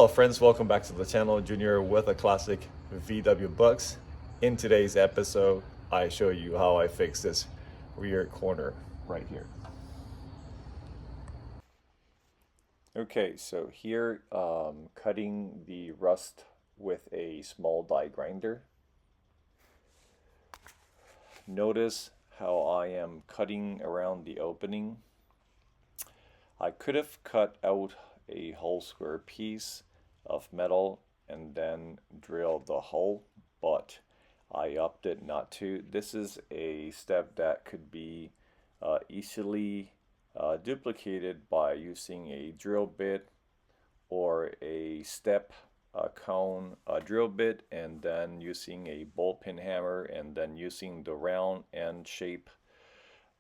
Hello friends, welcome back to the channel. Junior with a classic VW Bucks. In today's episode, I show you how I fix this rear corner right here. Okay, so here cutting the rust with a small die grinder. Notice how I am cutting around the opening. I could have cut out a whole square piece of metal and then drill the hole, but I opted not to. This is a step that could be easily duplicated by using a drill bit or a step cone drill bit, and then using a ball peen hammer, and then using the round end shape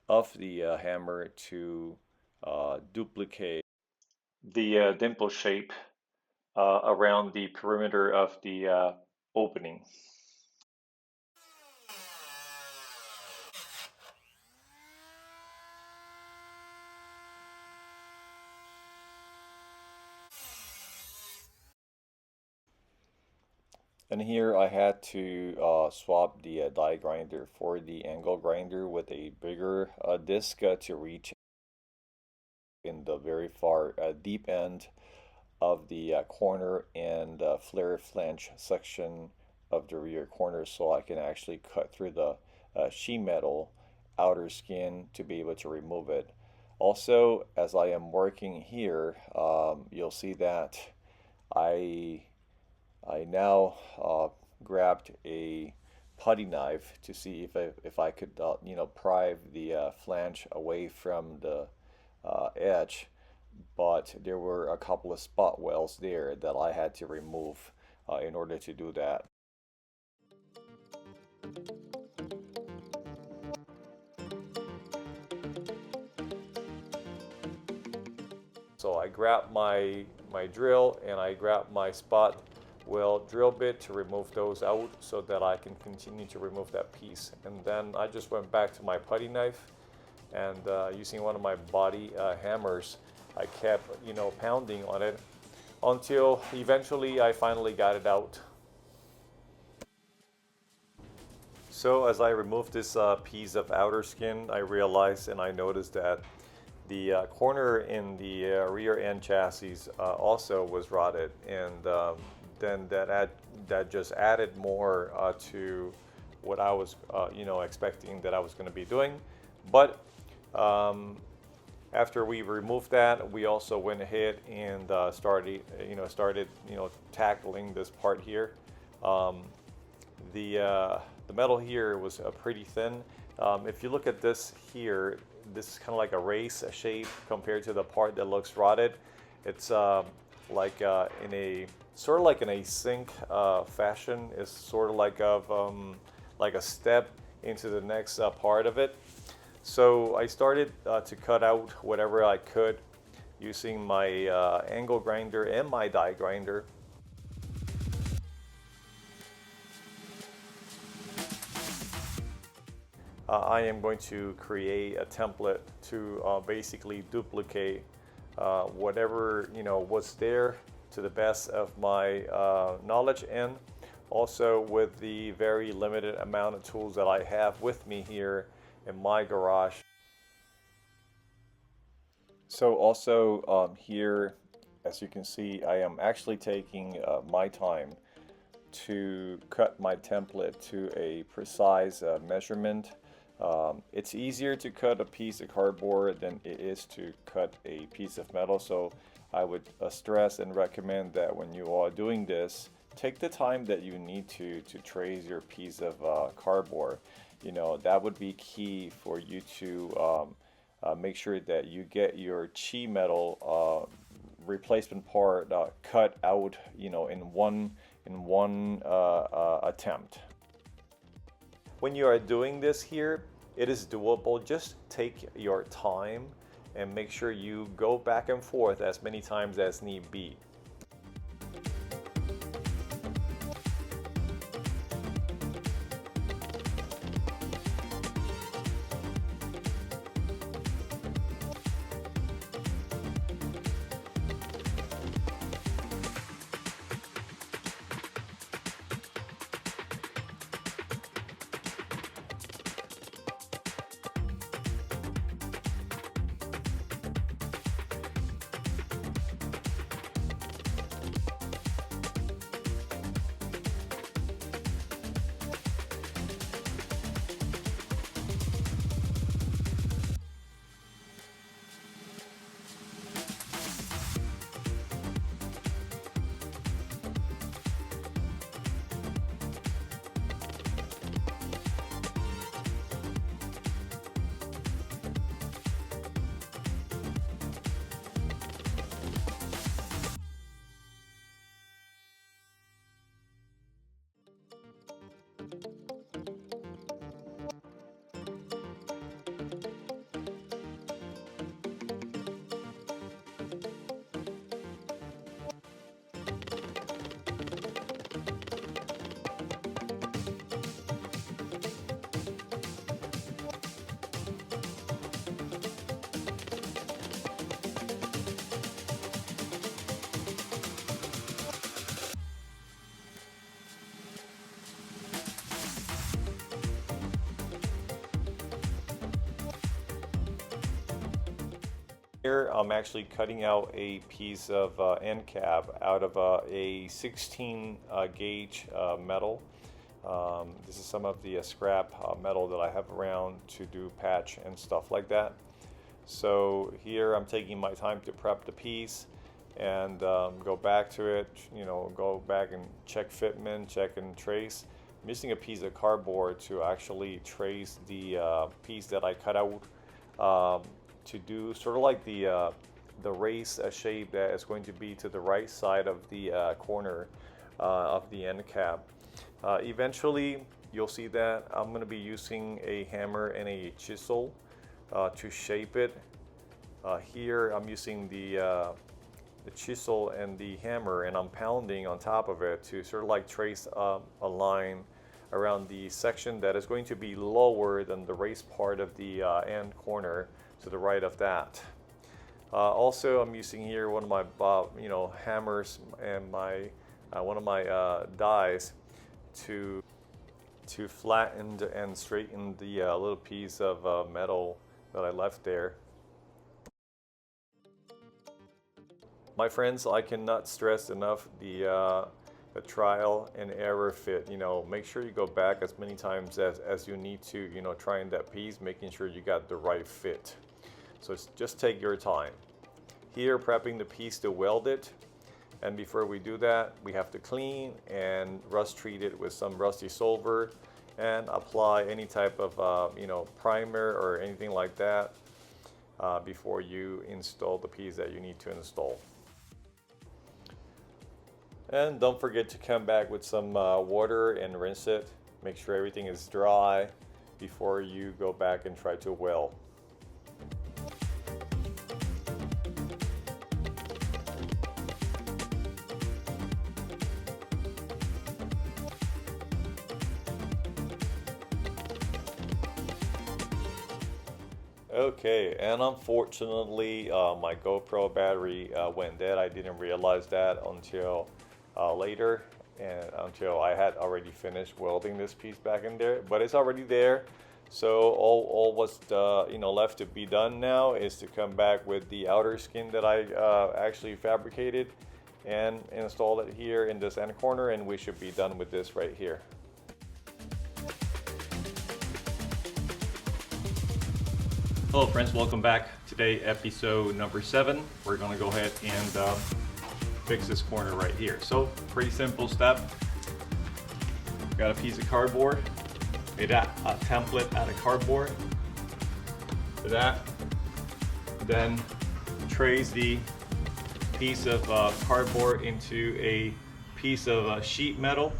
of the hammer to duplicate the dimple shape around the perimeter of the opening. And here I had to swap the die grinder for the angle grinder with a bigger disc to reach in the very far deep end of the corner and flare flange section of the rear corner, so I can actually cut through the sheet metal outer skin to be able to remove it. Also, as I am working here, you'll see that I now grabbed a putty knife to see if I could pry the flange away from the edge, but there were a couple of spot welds there that I had to remove in order to do that. So I grabbed my drill and I grabbed my spot weld drill bit to remove those out so that I can continue to remove that piece. And then I just went back to my putty knife, and using one of my body hammers, I kept pounding on it until eventually I finally got it out. So as I removed this piece of outer skin, I realized and I noticed that the corner in the rear end chassis also was rotted, and then that just added more to what I was expecting that I was going to be doing. But after we removed that, we also went ahead and started tackling this part here. The metal here was pretty thin. If you look at this here, this is kind of like a race shape compared to the part that looks rotted. It's like in a sort of like in a sink fashion. It's sort of like a step into the next part of it. So I started to cut out whatever I could using my angle grinder and my die grinder. I am going to create a template to basically duplicate whatever was there to the best of my knowledge, and also with the very limited amount of tools that I have with me here in my garage. So also here, as you can see, I am actually taking my time to cut my template to a precise measurement. It's easier to cut a piece of cardboard than it is to cut a piece of metal, so I would stress and recommend that when you are doing this, take the time that you need to trace your piece of cardboard. That would be key for you to make sure that you get your sheet metal replacement part cut out in one attempt. When you are doing this here, it is doable. Just take your time and make sure you go back and forth as many times as need be. Here I'm actually cutting out a piece of end cap out of a 16 gauge metal. This is some of the scrap metal that I have around to do patch and stuff like that. So here I'm taking my time to prep the piece and go back to it, go back and check fitment, check and trace. I'm using a piece of cardboard to actually trace the piece that I cut out to do sort of like the race shape that is going to be to the right side of the corner of the end cap. Eventually you'll see that I'm going to be using a hammer and a chisel to shape it. Here I'm using the chisel and the hammer, and I'm pounding on top of it to sort of like trace a line around the section that is going to be lower than the race part of the end corner to the right of that. Also, I'm using here one of my hammers and my one of my dies to flatten and straighten the little piece of metal that I left there. My friends, I cannot stress enough the trial and error fit. Make sure you go back as many times as you need to, trying that piece, making sure you got the right fit. So just take your time. Here, prepping the piece to weld it. And before we do that, we have to clean and rust treat it with some rusty silver and apply any type of primer or anything like that before you install the piece that you need to install. And don't forget to come back with some water and rinse it. Make sure everything is dry before you go back and try to weld. Okay, and unfortunately my GoPro battery went dead. I didn't realize that until later, and until I had already finished welding this piece back in there, but it's already there. So all what's left to be done now is to come back with the outer skin that I actually fabricated and install it here in this end corner, and we should be done with this right here. Hello friends, welcome back. Today, episode number 7. We're gonna go ahead and fix this corner right here. So, pretty simple step. Got a piece of cardboard, made a template out of cardboard. For that, then trace the piece of cardboard into a piece of sheet metal.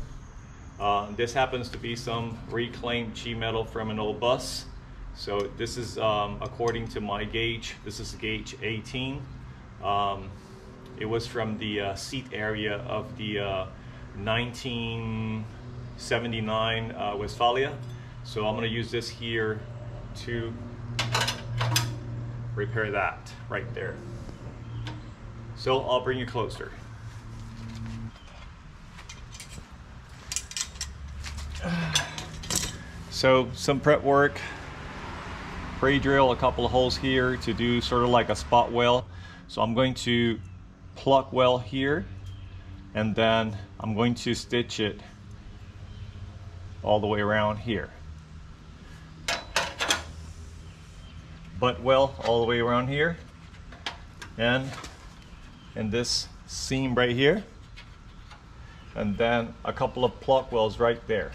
This happens to be some reclaimed sheet metal from an old bus. So this is according to my gauge. This is gauge 18. It was from the seat area of the 1979 Westfalia. So I'm going to use this here to repair that right there. So I'll bring you closer. So some prep work. Pre-drill a couple of holes here to do sort of like a spot weld. So I'm going to pluck weld here, and then I'm going to stitch it all the way around here. Butt weld all the way around here, and in this seam right here, and then a couple of pluck welds right there.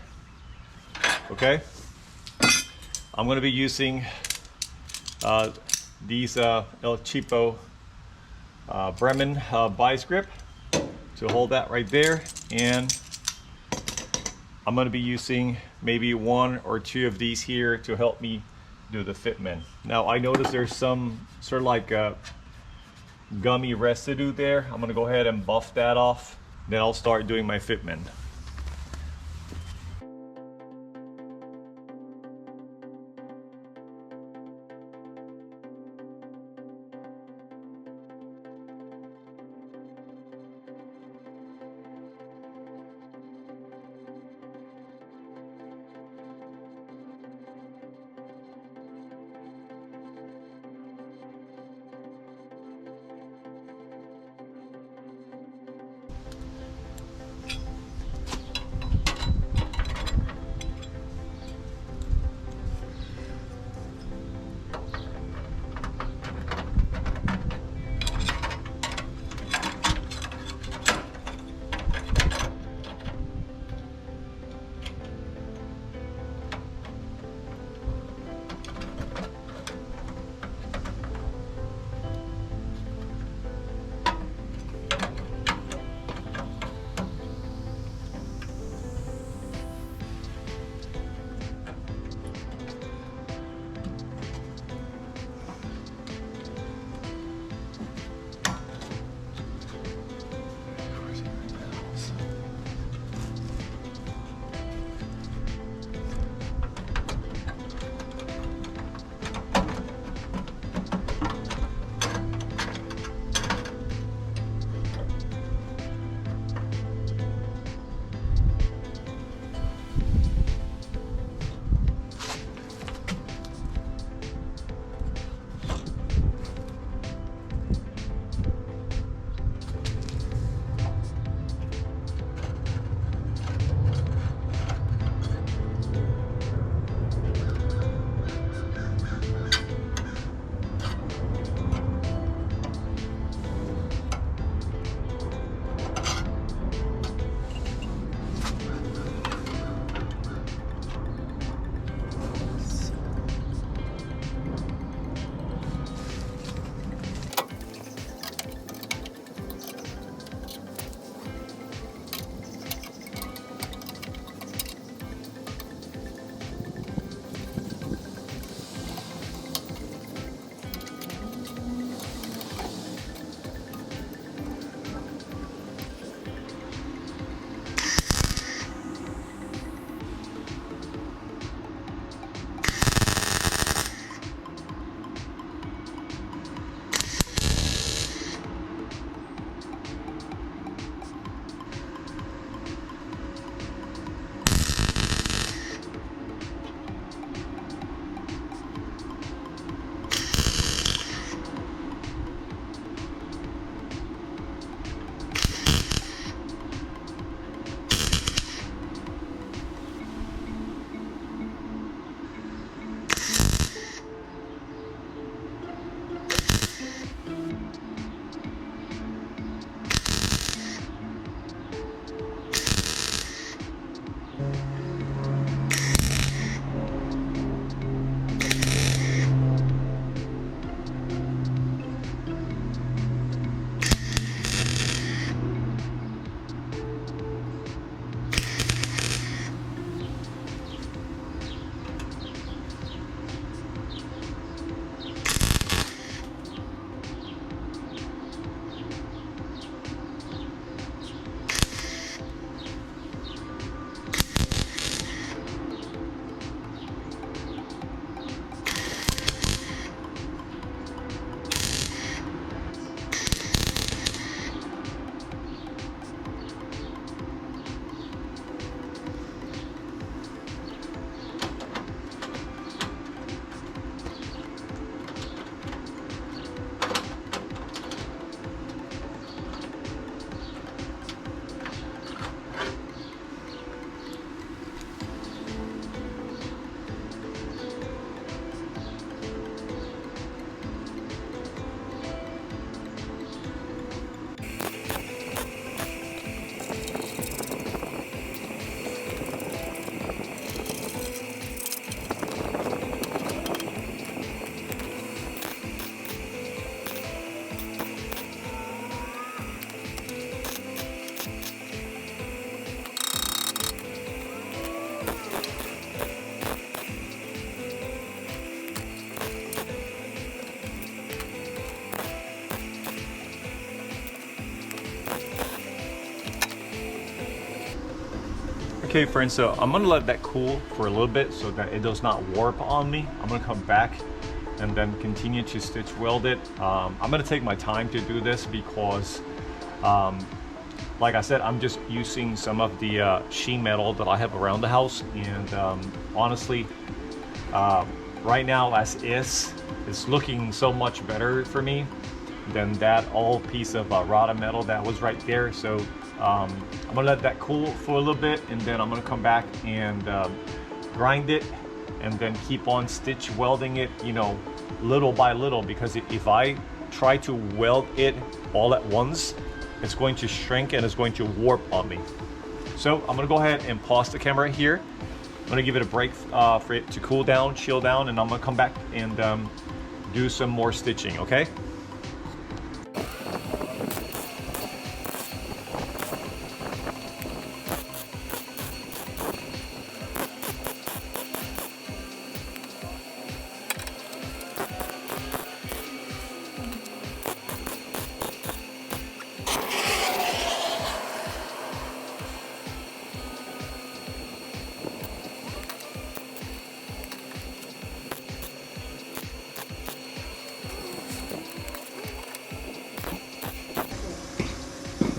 Okay, I'm going to be using these El Cheapo Bremen vice grip to hold that right there, and I'm going to be using maybe 1 or 2 of these here to help me do the fitment. Now I notice there's some sort of like a gummy residue there. I'm going to go ahead and buff that off, then I'll start doing my fitment. Okay friends, so I'm gonna let that cool for a little bit so that it does not warp on me. I'm gonna come back and then continue to stitch weld it. I'm gonna take my time to do this because like I said, I'm just using some of the sheen metal that I have around the house, and honestly right now as is, it's looking so much better for me than that old piece of rotted metal that was right there. So I'm gonna let that cool for a little bit, and then I'm gonna come back and grind it, and then keep on stitch welding it, you know, little by little, because if I try to weld it all at once, it's going to shrink and it's going to warp on me. So I'm gonna go ahead and pause the camera here. I'm gonna give it a break for it to cool down, chill down, and I'm gonna come back and do some more stitching, okay?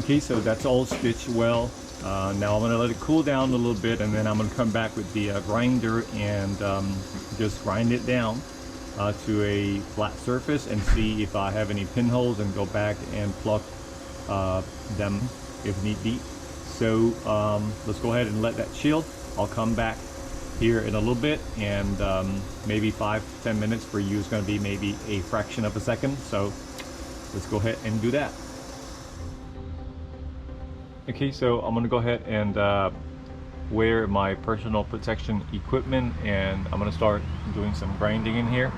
Okay, so that's all stitched well. Now I'm gonna let it cool down a little bit, and then I'm gonna come back with the grinder and just grind it down to a flat surface and see if I have any pinholes, and go back and pluck them if need be. So let's go ahead and let that chill. I'll come back here in a little bit, and maybe 5-10 minutes for you is going to be maybe a fraction of a second. So let's go ahead and do that. Okay, so I'm gonna go ahead and wear my personal protection equipment, and I'm gonna start doing some grinding in here.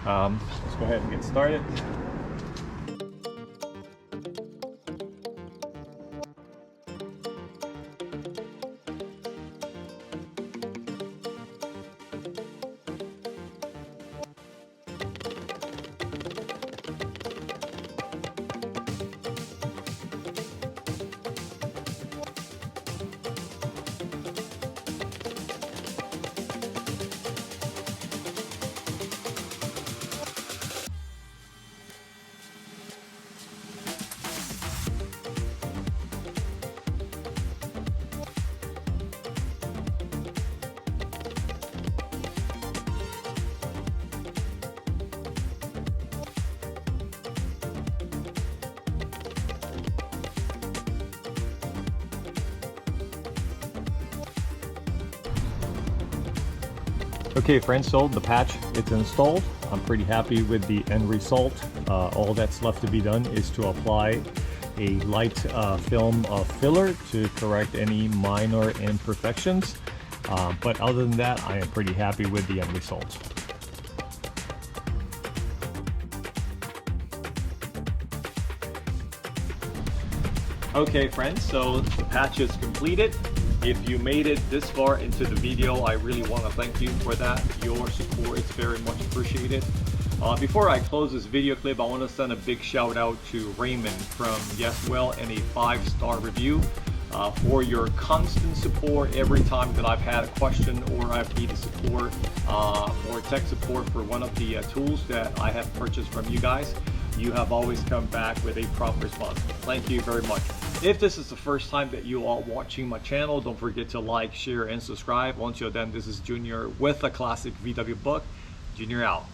Let's go ahead and get started. Okay friends, so the patch, it's installed. I'm pretty happy with the end result. All that's left to be done is to apply a light film of filler to correct any minor imperfections. But other than that, I am pretty happy with the end result. Okay friends, so the patch is completed. If you made it this far into the video, I really want to thank you for that. Your support is very much appreciated. Before I close this video clip, I want to send a big shout out to Raymond from Yes Well and a 5-star review for your constant support every time that I've had a question or I've needed support or tech support for one of the tools that I have purchased from you guys. You have always come back with a prompt response. Thank you very much. If this is the first time that you are watching my channel, don't forget to like, share, and subscribe. Once you're done, this is Junior with a classic VW book. Junior out.